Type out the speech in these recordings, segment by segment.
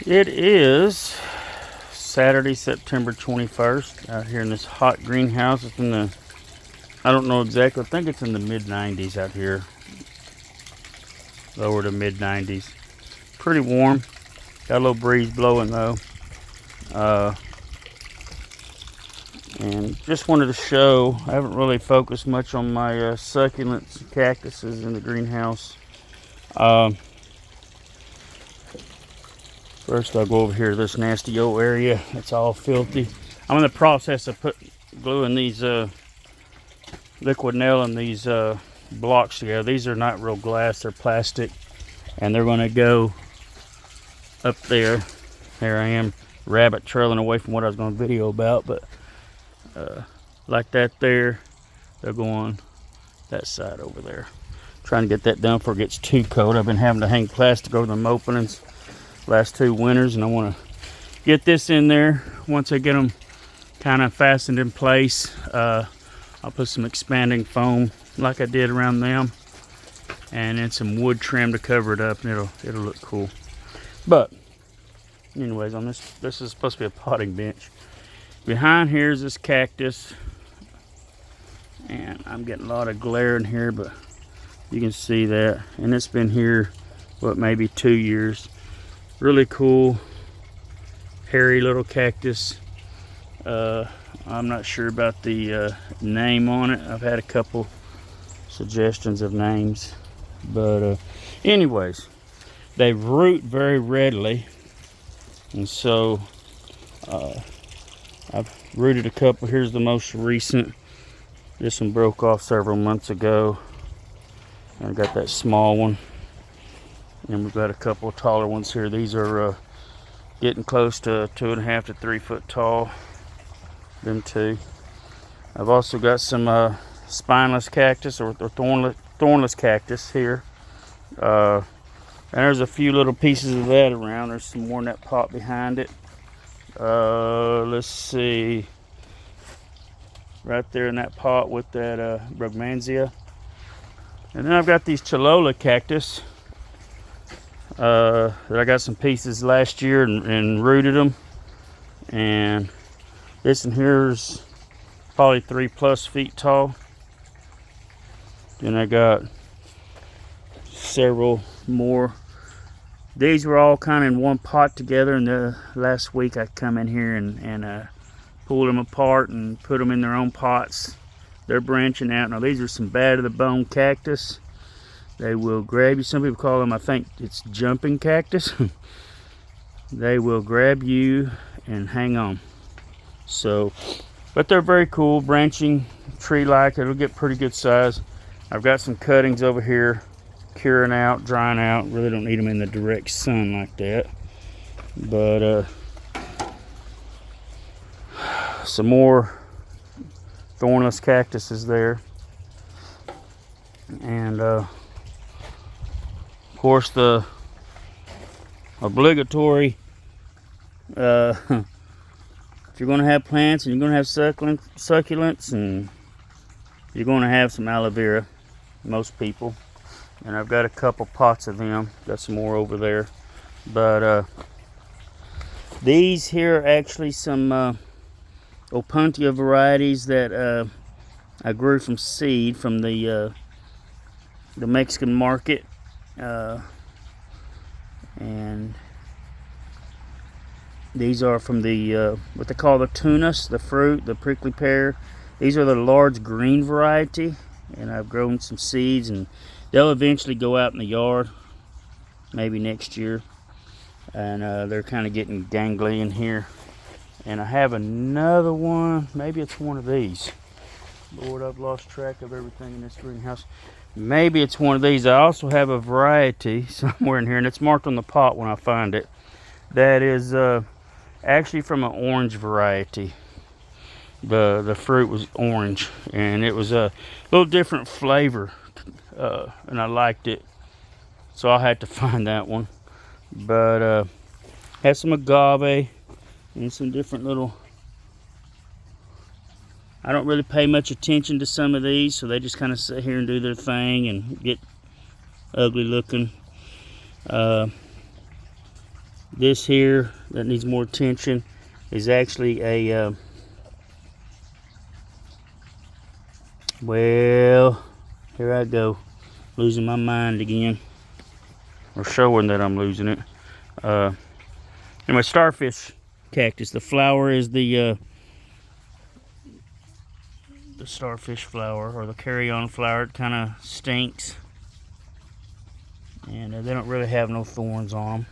It is Saturday, September 21st, out here in this hot greenhouse. It's in the, I don't know exactly, I think it's in the mid 90s out here. Lower to mid 90s. Pretty warm. Got a little breeze blowing though. And just wanted to show, I haven't really focused much on my succulents and cactuses in the greenhouse. First I'll go over here to this nasty old area. It's all filthy. I'm in the process of gluing these liquid nail and these blocks together. These are not real glass, they're plastic. And they're gonna go up there. There I am, rabbit trailing away from what I was gonna video about, but like that there, they're going that side over there. Trying to get that done before it gets too cold. I've been having to hang plastic over them openings last 2 winters, and I want to get this in there. Once I get them kind of fastened in place, I'll put some expanding foam like I did around them, and then some wood trim to cover it up, and it'll look cool. But anyways, on this is supposed to be a potting bench. Behind here is this cactus, and I'm getting a lot of glare in here, but you can see that, and it's been here what, maybe 2 years. Really cool hairy little cactus. I'm not sure about the name on it. I've had a couple suggestions of names, but anyways, they root very readily, and so I've rooted a couple. Here's the most recent. This one broke off several months ago. I got that small one, and we've got a couple of taller ones here. These are getting close to 2.5 to 3 foot tall. Them two. I've also got some spineless cactus or thornless cactus here. And there's a few little pieces of that around. There's some more in that pot behind it. Let's see. Right there in that pot with that brugmansia. And then I've got these Cholula cactus that I got some pieces last year and rooted them. And this one here's probably 3+ feet tall. Then I got several more. These were all kind of in one pot together, and the last week I come in here and pulled them apart and put them in their own pots. They're branching out. Now these are some bad to the bone cactus. They will grab you. Some people call them, I think it's jumping cactus. They will grab you and hang on. So, but they're very cool, branching tree-like. It'll get pretty good size. I've got some cuttings over here, curing out, drying out. Really don't need them in the direct sun like that. But some more thornless cactuses there, and of course the obligatory if you're going to have plants and you're going to have succulents, and you're going to have some aloe vera, most people. And I've got a couple pots of them, got some more over there, but these here are actually some Opuntia varieties that I grew from seed from the Mexican market, and these are from the what they call the tunas, the fruit, the prickly pear. These are the large green variety, and I've grown some seeds, and they'll eventually go out in the yard, maybe next year. And they're kind of getting gangly in here. And I have another one. Maybe it's one of these. Lord, I've lost track of everything in this greenhouse. Maybe it's one of these. I also have a variety somewhere in here, and it's marked on the pot when I find it. That is actually from an orange variety. The fruit was orange, and it was a little different flavor, and I liked it. So I had to find that one. But have some agave and some different little, I don't really pay much attention to some of these, so they just kind of sit here and do their thing and get ugly looking. Got This here that needs more attention is actually a well, here I go, losing my mind again, or showing that I'm losing it. Anyway, starfish cactus. The flower is the starfish flower, or the carry-on flower. It kind of stinks, and they don't really have no thorns on them.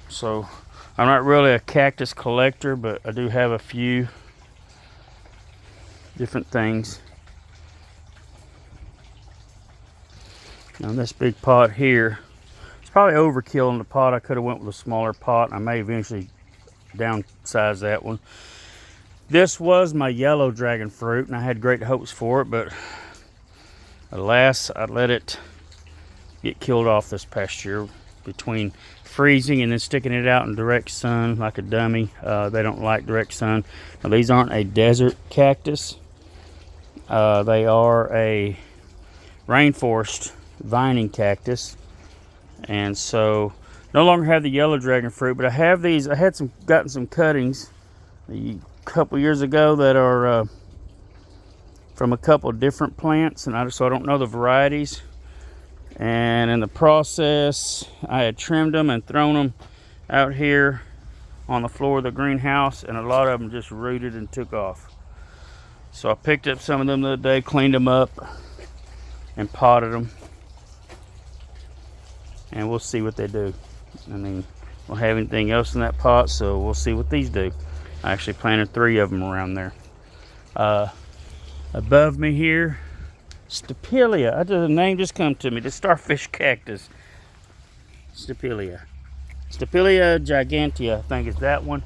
So I'm not really a cactus collector, but I do have a few different things. Now this big pot here, it's probably overkill in the pot. I could have went with a smaller pot. I may eventually downsize that one. This was my yellow dragon fruit, and I had great hopes for it, but alas, I let it get killed off this past year between freezing and then sticking it out in direct sun like a dummy. They don't like direct sun. Now, these aren't a desert cactus. They are a rainforest vining cactus, and so no longer have the yellow dragon fruit, but I have these. I had gotten some cuttings a couple years ago that are from a couple of different plants, and so I don't know the varieties. And in the process, I had trimmed them and thrown them out here on the floor of the greenhouse, and a lot of them just rooted and took off. So I picked up some of them the other day, cleaned them up, and potted them. And we'll see what they do. I mean, we don't have anything else in that pot, so we'll see what these do. I actually planted 3 of them around there. Above me here, Stapelia. The name just come to me. The starfish cactus. Stapelia. Stapelia gigantea, I think is that one.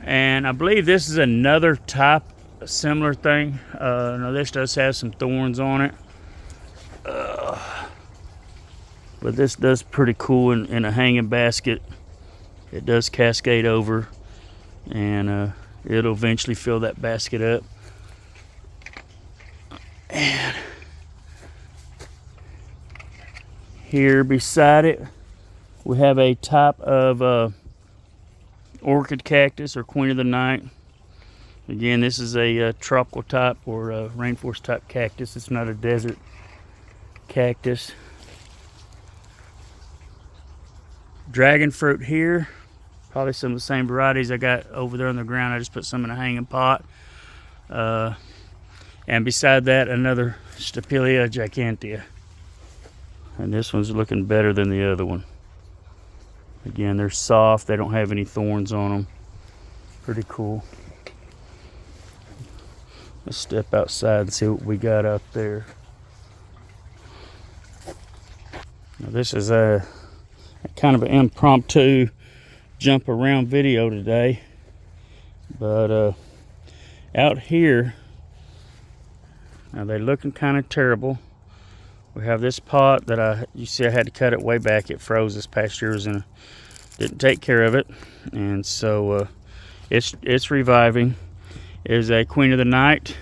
And I believe this is another type, a similar thing. Now this does have some thorns on it. But this does pretty cool in a hanging basket. It does cascade over, and it'll eventually fill that basket up. And here beside it, we have a type of orchid cactus, or queen of the night. Again, this is a tropical type, or a rainforest type cactus. It's not a desert cactus. Dragon fruit here, probably some of the same varieties I got over there on the ground. I just put some in a hanging pot. And beside that, another Stapelia gigantea. And this one's looking better than the other one. Again, they're soft. They don't have any thorns on them. Pretty cool. Let's step outside and see what we got up there. Now this is a kind of an impromptu jump around video today, but out here, now they're looking kind of terrible. We have this pot that you see I had to cut it way back. It froze this past year and didn't take care of it, and so it's reviving. It's a queen of the night,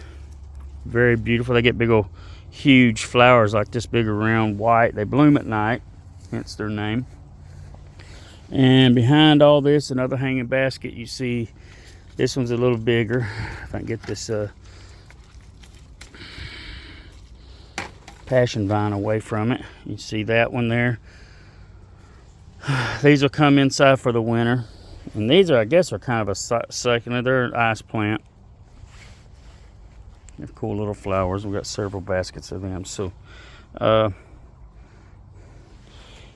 very beautiful. They get big old huge flowers like this, big around white. They bloom at night, hence their name. And behind all this, another hanging basket. You see this one's a little bigger. If I can get this passion vine away from it. You see that one there. These will come inside for the winter. And these are, I guess, are kind of a succulent. They're an ice plant. They're cool little flowers. We've got several baskets of them. So, and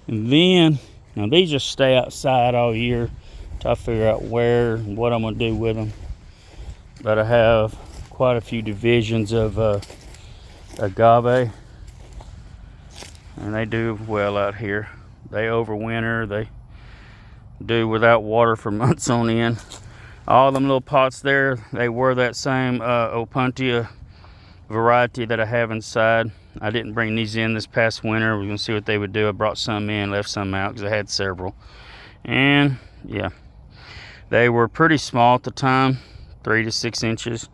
then, now these just stay outside all year until I figure out where and what I'm going to do with them. But I have quite a few divisions of agave, and they do well out here. They overwinter. They do without water for months on end. All them little pots there, they were that same Opuntia variety that I have inside. I didn't bring these in this past winter. We're going to see what they would do. I brought some in, left some out because I had several. And yeah, they were pretty small at the time, 3 to 6 inches.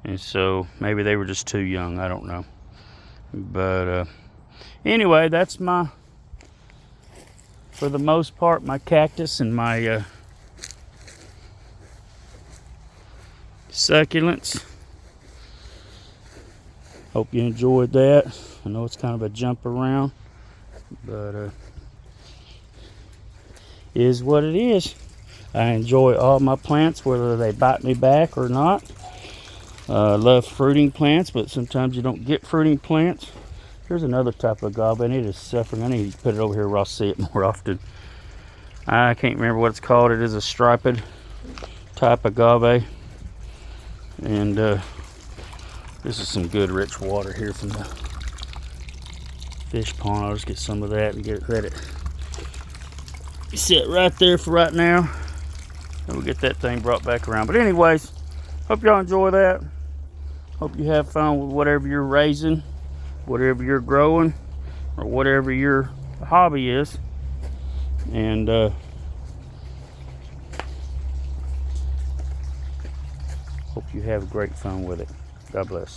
And so maybe they were just too young. I don't know. But anyway, that's my for the most part, my cactus and my succulents. Hope you enjoyed that. I know it's kind of a jump around, but is what it is. I enjoy all my plants, whether they bite me back or not. I love fruiting plants, but sometimes you don't get fruiting plants. Here's another type of agave, and it is suffering. I need to put it over here where I'll see it more often. I can't remember what it's called. It is a striped type agave. And this is some good rich water here from the fish pond. I'll just get some of that and let it sit right there for right now. And we'll get that thing brought back around. But anyways, hope y'all enjoy that. Hope you have fun with whatever you're raising, whatever you're growing, or whatever your hobby is. And hope you have great fun with it. God bless.